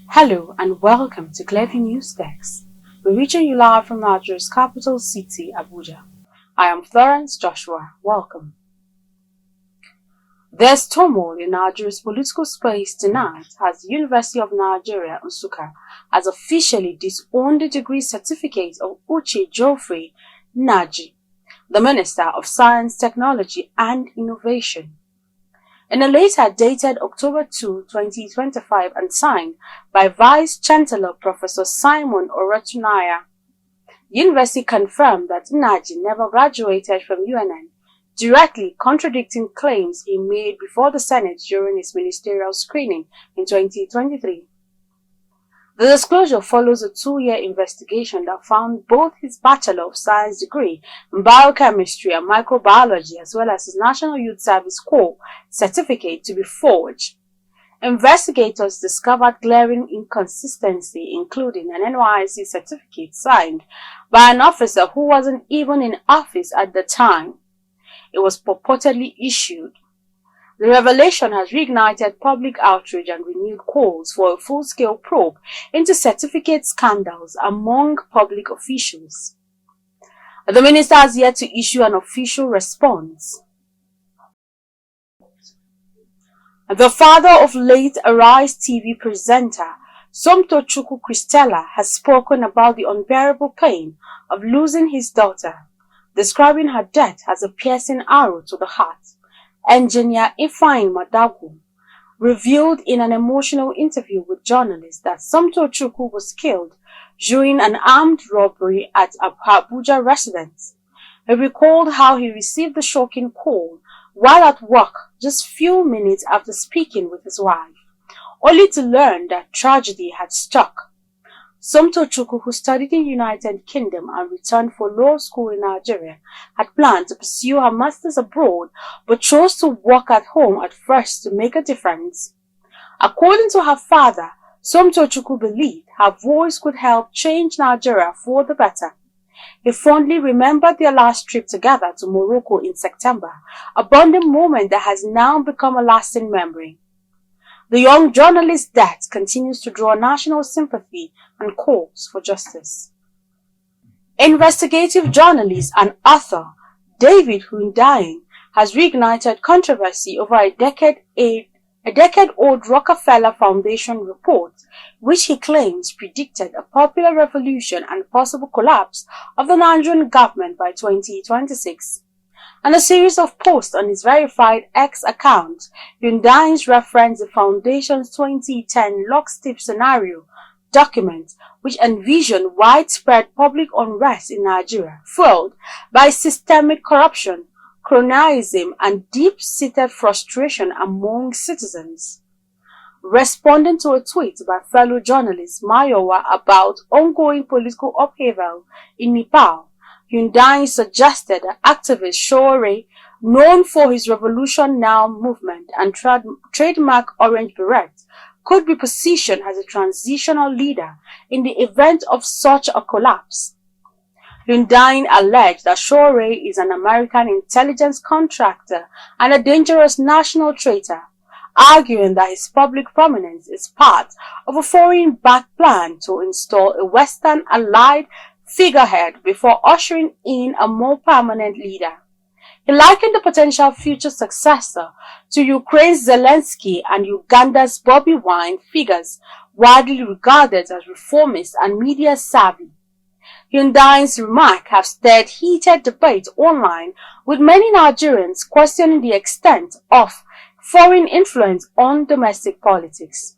Hello and welcome to Clever News Desk. We're reaching you live from Nigeria's capital city, Abuja. I am Florence Joshua. Welcome. There's turmoil in Nigeria's political space tonight as the University of Nigeria, Nsukka, has officially disowned the degree certificate of Uche Geoffrey Naji, the Minister of Science, Technology and Innovation. In a letter dated October 2, 2025 and signed by Vice-Chancellor Professor Simon Orotunaya, the university confirmed that Naji never graduated from UNN, directly contradicting claims he made before the Senate during his ministerial screening in 2023. The disclosure follows a 2-year investigation that found both his Bachelor of Science degree in Biochemistry and Microbiology as well as his National Youth Service Corps certificate to be forged. Investigators discovered glaring inconsistency, including an NYSC certificate signed by an officer who wasn't even in office at the time it was purportedly issued. The revelation has reignited public outrage and renewed calls for a full-scale probe into certificate scandals among public officials. The minister has yet to issue an official response. The father of late Arise TV presenter Somtochukwu Christella has spoken about the unbearable pain of losing his daughter, describing her death as a piercing arrow to the heart. Engineer Ifeanyi Madagu revealed in an emotional interview with journalists that Somtochukwu was killed during an armed robbery at a Abuja residence. He recalled how he received the shocking call while at work just few minutes after speaking with his wife, only to learn that tragedy had struck. Somtochukwu, who studied in the United Kingdom and returned for law school in Nigeria, had planned to pursue her master's abroad but chose to work at home at first to make a difference. According to her father, Somtochukwu believed her voice could help change Nigeria for the better. He fondly remembered their last trip together to Morocco in September, a bonding moment that has now become a lasting memory. The young journalist's death continues to draw national sympathy and calls for justice. Investigative journalist and author David Hundain has reignited controversy over a decade-old Rockefeller Foundation report, which he claims predicted a popular revolution and possible collapse of the Nigerian government by 2026. And a series of posts on his verified X account, Hundain's referenced the Foundation's 2010 lockstep scenario document, which envisioned widespread public unrest in Nigeria, fueled by systemic corruption, cronyism, and deep-seated frustration among citizens. Responding to a tweet by fellow journalist Mayowa about ongoing political upheaval in Nepal, Hundain suggested that activist Shore, known for his Revolution Now movement and trademark orange beret, could be positioned as a transitional leader in the event of such a collapse. Hundain alleged that Shore is an American intelligence contractor and a dangerous national traitor, arguing that his public prominence is part of a foreign-backed plan to install a Western allied figurehead before ushering in a more permanent leader. He likened the potential future successor to Ukraine's Zelensky and Uganda's Bobi Wine, figures widely regarded as reformist and media savvy. Hundain's remarks have stirred heated debate online, with many Nigerians questioning the extent of foreign influence on domestic politics.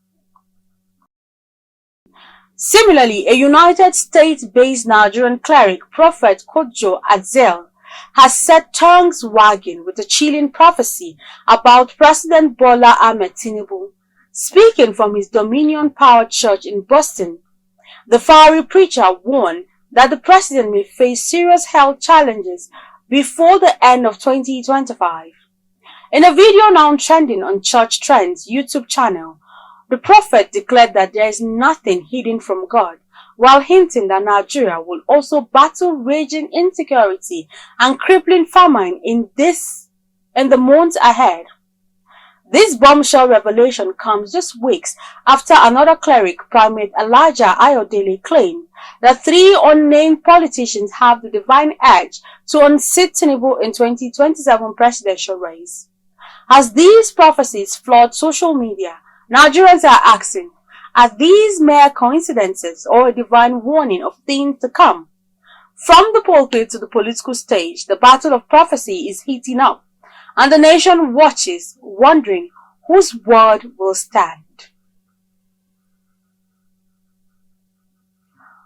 Similarly, a United States-based Nigerian cleric, Prophet Kojo Azel, has set tongues wagging with a chilling prophecy about President Bola Ahmed Tinubu. Speaking from his Dominion-powered church in Boston, the fiery preacher warned that the president may face serious health challenges before the end of 2025. In a video now trending on Church Trend's YouTube channel, the prophet declared that there is nothing hidden from God, while hinting that Nigeria will also battle raging insecurity and crippling famine in the months ahead. This bombshell revelation comes just weeks after another cleric, Primate Elijah Ayodele, claimed that 3 unnamed politicians have the divine edge to unseat Tinubu in 2027 presidential race. As these prophecies flood social media, Nigerians are asking, are these mere coincidences or a divine warning of things to come? From the pulpit to the political stage, the battle of prophecy is heating up, and the nation watches, wondering whose word will stand.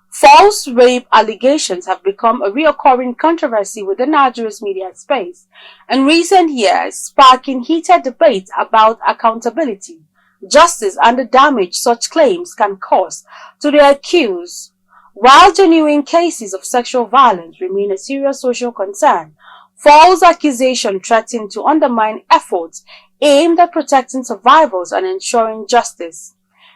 False rape allegations have become a recurring controversy within Nigeria's media space in recent years, sparking heated debates about accountability, justice, and the damage such claims can cause to the accused. While genuine cases of sexual violence remain a serious social concern, false accusations threaten to undermine efforts aimed at protecting survivors and ensuring justice.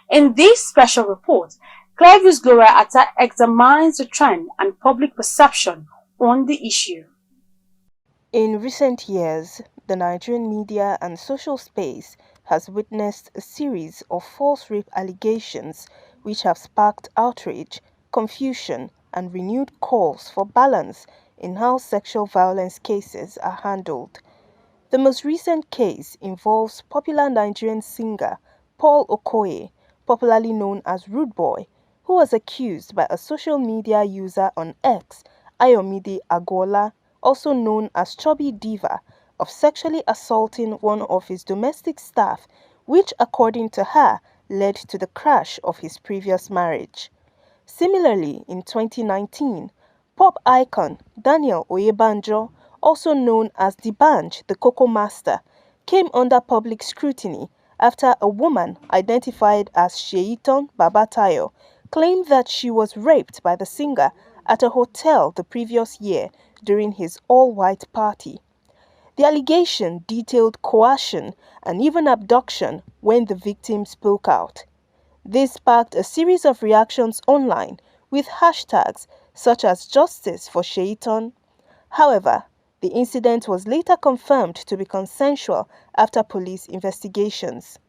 In this special report, Clavius Gloria examines the trend and public perception on the issue. In recent years, the Nigerian media and social space has witnessed a series of false rape allegations which have sparked outrage, confusion, and renewed calls for balance in how sexual violence cases are handled. The most recent case involves popular Nigerian singer Paul Okoye, popularly known as Rude Boy, who was accused by a social media user on X, Ayomide Agwola, also known as Chubby Diva, of sexually assaulting one of his domestic staff, which, according to her, led to the crash of his previous marriage. Similarly, in 2019, pop icon Daniel Oyebanjo, also known as D'banj the Coco Master, came under public scrutiny after a woman identified as Sheiton Babatayo claimed that she was raped by the singer at a hotel the previous year during his all-white party. The allegation detailed coercion and even abduction when the victim spoke out. This sparked a series of reactions online with hashtags such as Justice for Sheiton. However, the incident was later confirmed to be consensual after police investigations.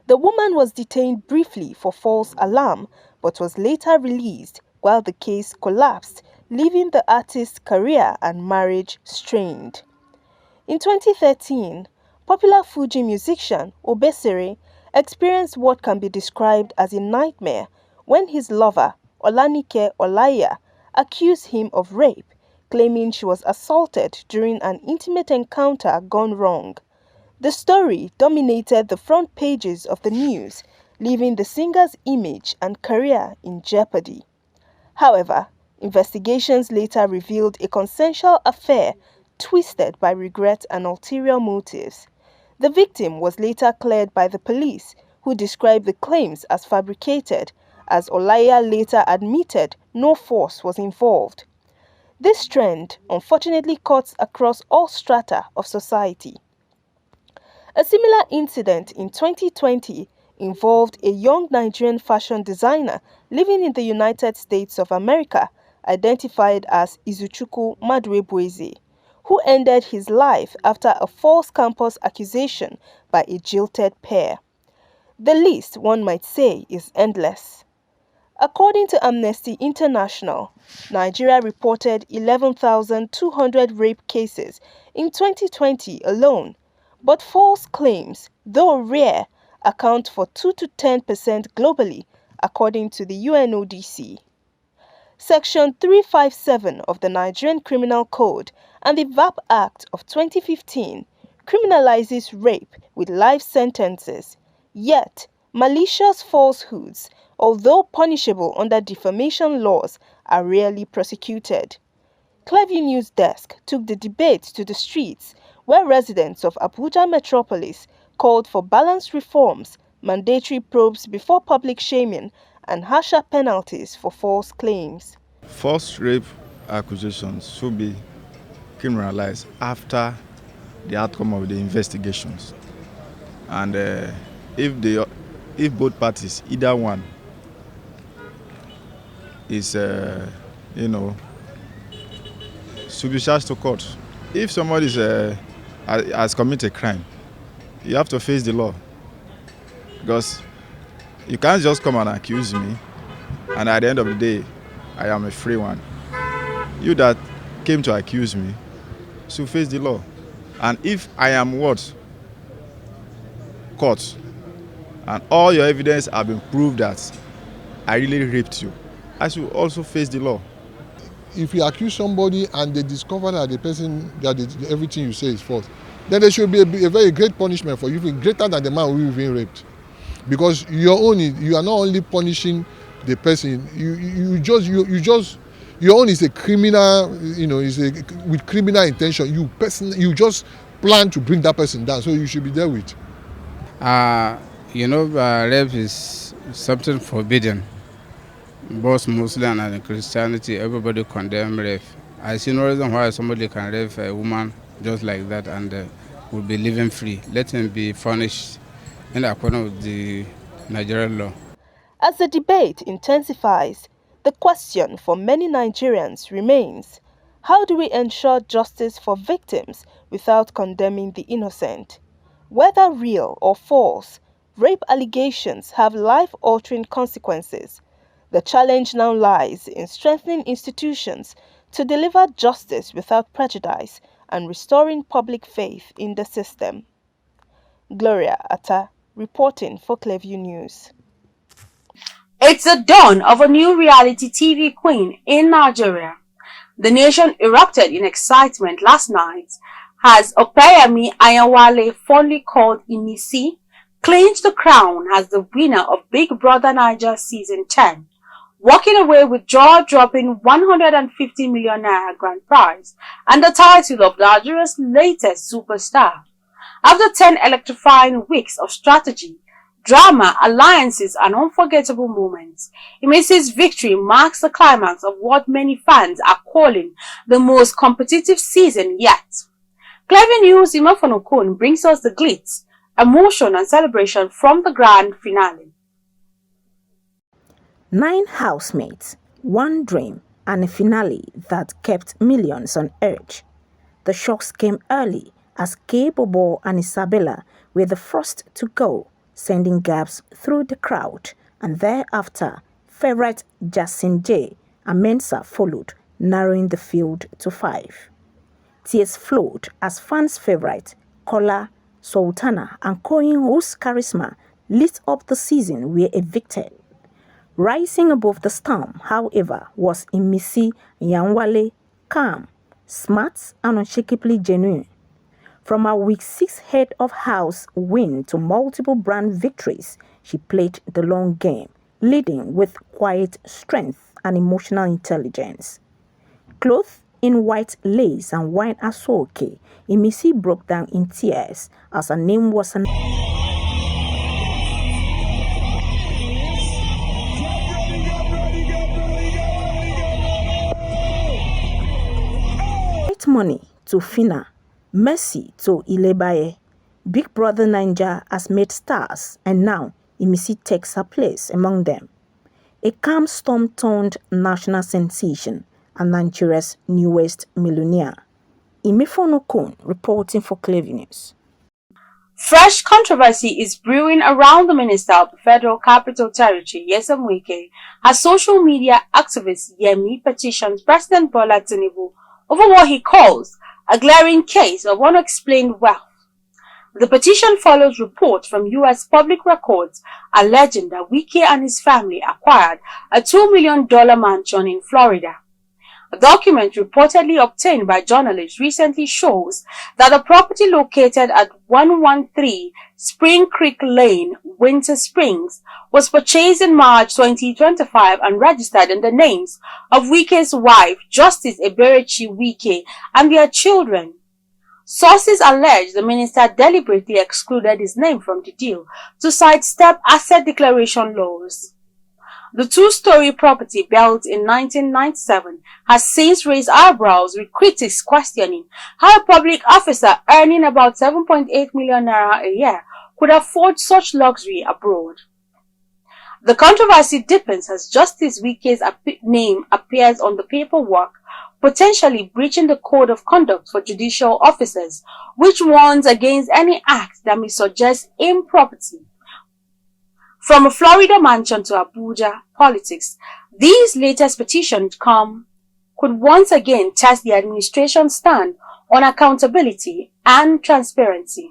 The woman was detained briefly for false alarm but was later released while the case collapsed, leaving the artist's career and marriage strained. In 2013, popular Fuji musician Obesere experienced what can be described as a nightmare when his lover, Olanike Olaiya, accused him of rape, claiming she was assaulted during an intimate encounter gone wrong. The story dominated the front pages of the news, leaving the singer's image and career in jeopardy. However, investigations later revealed a consensual affair twisted by regret and ulterior motives. The victim was later cleared by the police, who described the claims as fabricated, as Olaiya later admitted no force was involved. This trend unfortunately cuts across all strata of society. A similar incident in 2020 involved a young Nigerian fashion designer living in the United States of America, identified as Izuchukwu Maduebueze, who ended his life after a false campus accusation by a jilted pair. The list, one might say, is endless. According to Amnesty International, Nigeria reported 11,200 rape cases in 2020 alone, but false claims, though rare, account for 2 to 10% globally, according to the UNODC. Section 357 of the Nigerian Criminal Code and the VAP Act of 2015 criminalizes rape with life sentences, yet malicious falsehoods, although punishable under defamation laws, are rarely prosecuted. Clevy News Desk took the debate to the streets, where residents of Abuja metropolis called for balanced reforms, mandatory probes before public shaming, and harsher penalties for false claims. False rape accusations should be criminalized after the outcome of the investigations. And if both parties, either one, is, should be charged to court. If somebody has committed a crime, you have to face the law. Because you can't just come and accuse me, and at the end of the day, I am a free one. You that came to accuse me should face the law. And if I am what? Caught, and all your evidence have been proved that I really raped you, I should also face the law. If you accuse somebody and they discover that the person, that everything you say is false, then there should be a very great punishment for you, greater than the man who been raped. Because you are not only punishing the person, you just your own is a criminal, with criminal intention. You just plan to bring that person down, so you should be there with. Rape is something forbidden. Both Muslim and Christianity, everybody condemn rape. I see no reason why somebody can rape a woman just like that and will be living free. Let him be punished in accordance with the Nigerian law. As the debate intensifies, the question for many Nigerians remains: how do we ensure justice for victims without condemning the innocent? Whether real or false, rape allegations have life-altering consequences. The challenge now lies in strengthening institutions to deliver justice without prejudice and restoring public faith in the system. Gloria Atta, reporting for Clearview News. It's the dawn of a new reality TV queen in Nigeria. The nation erupted in excitement last night as Opeyemi Ayanwale, fondly called Imisi, clinched the crown as the winner of Big Brother Naija Season 10, walking away with jaw-dropping 150 million naira grand prize and the title of Nigeria's latest superstar. After 10 electrifying weeks of strategy, drama, alliances, and unforgettable moments, Imisi's victory marks the climax of what many fans are calling the most competitive season yet. Clearview News Imofonokun brings us the glitz, emotion, and celebration from the grand finale. 9 housemates, one dream, and a finale that kept millions on edge. The shocks came early as Kay Bobo and Isabella were the first to go, sending gaps through the crowd, and thereafter, favorite Jasin J and Mensa followed, narrowing the field to 5. Tears flowed as fans' favorite Kola, Sultana, and Koyin, whose charisma lit up the season, were evicted. Rising above the storm, however, was Imisi Ayanwale, calm, smart, and unshakably genuine. From her week 6 head of house win to multiple brand victories, she played the long game, leading with quiet strength and emotional intelligence. Clothed in white lace and wine asoke, Imisi broke down in tears as her name was announced. Money to Fina, Mercy to Ilebaye. Big Brother Naija has made stars, and now Imisi takes her place among them. A calm storm turned national sensation and Nigeria's newest millionaire. Imifonokun reporting for Clearview News. Fresh controversy is brewing around the Minister of the Federal Capital Territory, Wike, as social media activist Yemi petitions President Bola Tinubu over what he calls a glaring case of unexplained wealth. The petition follows reports from U.S. public records alleging that Wike and his family acquired a $2 million mansion in Florida. A document reportedly obtained by journalists recently shows that the property located at 113 Spring Creek Lane, Winter Springs, was purchased in March 2025 and registered in the names of Wike's wife, Justice Eberechi Wike, and their children. Sources allege the minister deliberately excluded his name from the deal to sidestep asset declaration laws. The 2-story property, built in 1997, has since raised eyebrows, with critics questioning how a public officer earning about 7.8 million naira a year could afford such luxury abroad. The controversy deepens as Justice Wike's name appears on the paperwork potentially breaching the code of conduct for judicial officers, which warns against any act that may suggest impropriety. From a Florida mansion to Abuja politics, these latest petitions could once again test the administration's stand on accountability and transparency.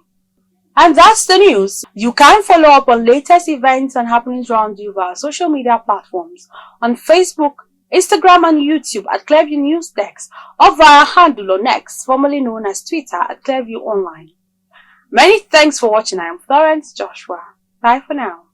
And that's the news. You can follow up on latest events and happenings around you via social media platforms on Facebook, Instagram and YouTube at Clearview News Desk or via handle on X, formerly known as Twitter at Clearview Online. Many thanks for watching. I am Florence Joshua. Bye for now.